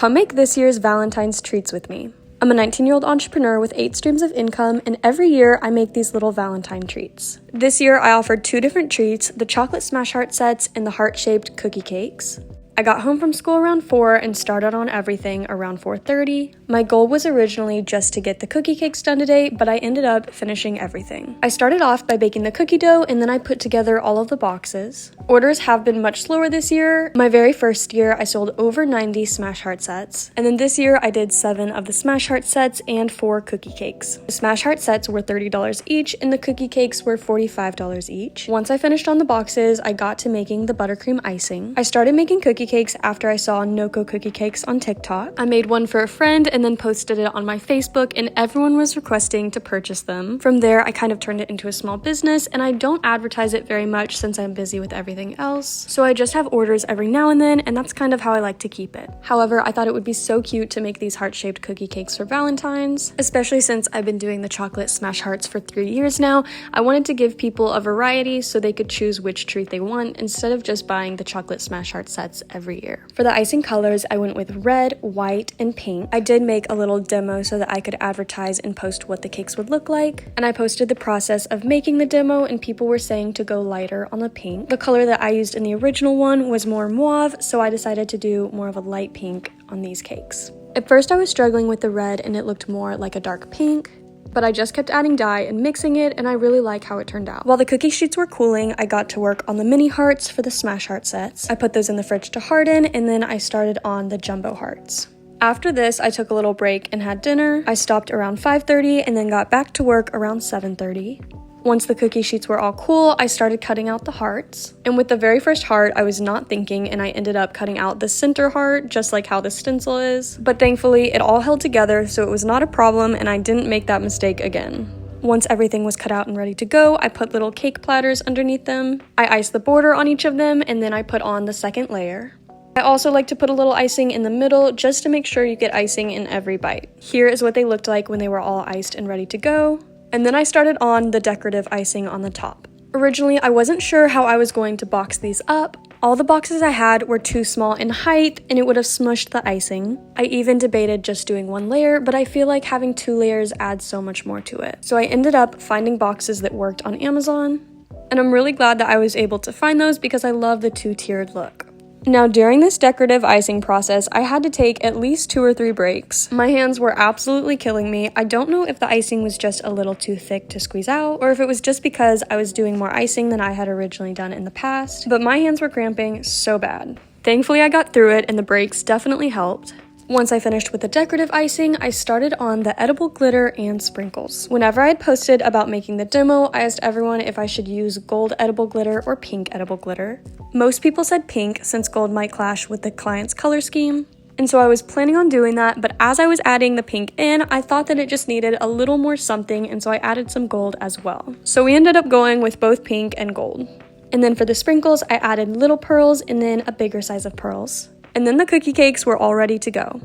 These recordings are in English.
Come make this year's Valentine's treats with me. I'm a 19-year-old entrepreneur with 8 streams of income, and every year I make these little Valentine treats. This year I offered 2 different treats, the chocolate smash heart sets and the heart-shaped cookie cakes. I got home from school around 4 and started on everything around 4:30. My goal was originally just to get the cookie cakes done today, but I ended up finishing everything. I started off by baking the cookie dough and then I put together all of the boxes. Orders have been much slower this year. My very first year I sold over 90 smash heart sets, and then this year I did 7 of the smash heart sets and 4 cookie cakes. The smash heart sets were $30 each and the cookie cakes were $45 each. Once I finished on the boxes, I got to making the buttercream icing. I started making cookie cakes after I saw Noco cookie cakes on TikTok. I made one for a friend and then posted it on my Facebook, and everyone was requesting to purchase them. From there, I kind of turned it into a small business, and I don't advertise it very much since I'm busy with everything else. So I just have orders every now and then, and that's kind of how I like to keep it. However, I thought it would be so cute to make these heart-shaped cookie cakes for Valentine's, especially since I've been doing the chocolate smash hearts for 3 years now. I wanted to give people a variety so they could choose which treat they want instead of just buying the chocolate smash heart sets every year. For the icing colors, I went with red, white, and pink. I did make a little demo so that I could advertise and post what the cakes would look like, and I posted the process of making the demo, and people were saying to go lighter on the pink. The color that I used in the original one was more mauve, so I decided to do more of a light pink on these cakes. At first I was struggling with the red and it looked more like a dark pink, but I just kept adding dye and mixing it, and I really like how it turned out. While the cookie sheets were cooling, I got to work on the mini hearts for the smash heart sets. I put those in the fridge to harden, and then I started on the jumbo hearts. After this, I took a little break and had dinner. I stopped around 5:30 and then got back to work around 7:30. Once the cookie sheets were all cool, I started cutting out the hearts. And with the very first heart, I was not thinking, and I ended up cutting out the center heart, just like how the stencil is. But thankfully, it all held together, so it was not a problem, and I didn't make that mistake again. Once everything was cut out and ready to go, I put little cake platters underneath them. I iced the border on each of them, and then I put on the second layer. I also like to put a little icing in the middle just to make sure you get icing in every bite. Here is what they looked like when they were all iced and ready to go. And then I started on the decorative icing on the top. Originally, I wasn't sure how I was going to box these up. All the boxes I had were too small in height and it would have smushed the icing. I even debated just doing 1 layer, but I feel like having 2 layers adds so much more to it. So I ended up finding boxes that worked on Amazon, and I'm really glad that I was able to find those because I love the 2-tiered look. Now, during this decorative icing process, I had to take at least 2 or 3 breaks. My hands were absolutely killing me. I don't know if the icing was just a little too thick to squeeze out, or if it was just because I was doing more icing than I had originally done in the past, but my hands were cramping so bad. Thankfully, I got through it, and the breaks definitely helped. Once I finished with the decorative icing, I started on the edible glitter and sprinkles. Whenever I had posted about making the demo, I asked everyone if I should use gold edible glitter or pink edible glitter. Most people said pink since gold might clash with the client's color scheme, and so I was planning on doing that, but as I was adding the pink in, I thought that it just needed a little more something, and so I added some gold as well. So we ended up going with both pink and gold. And then for the sprinkles, I added little pearls and then a bigger size of pearls. And then the cookie cakes were all ready to go.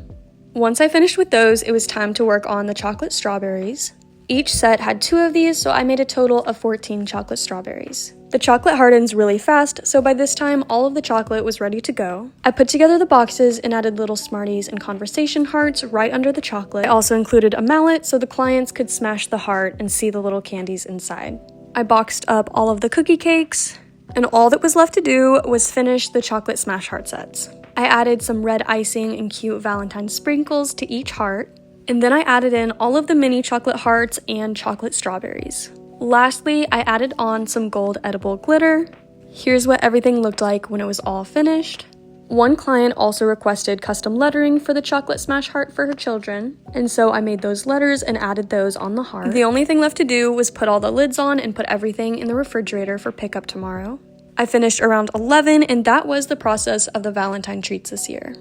Once I finished with those, it was time to work on the chocolate strawberries. Each set had 2 of these, so I made a total of 14 chocolate strawberries. The chocolate hardens really fast, so by this time, all of the chocolate was ready to go. I put together the boxes and added little Smarties and conversation hearts right under the chocolate. I also included a mallet so the clients could smash the heart and see the little candies inside. I boxed up all of the cookie cakes, and all that was left to do was finish the chocolate smash heart sets. I added some red icing and cute Valentine sprinkles to each heart, and then I added in all of the mini chocolate hearts and chocolate strawberries. Lastly, I added on some gold edible glitter. Here's what everything looked like when it was all finished. One client also requested custom lettering for the chocolate smash heart for her children, and so I made those letters and added those on the heart. The only thing left to do was put all the lids on and put everything in the refrigerator for pickup tomorrow. I finished around 11, and that was the process of the Valentine treats this year.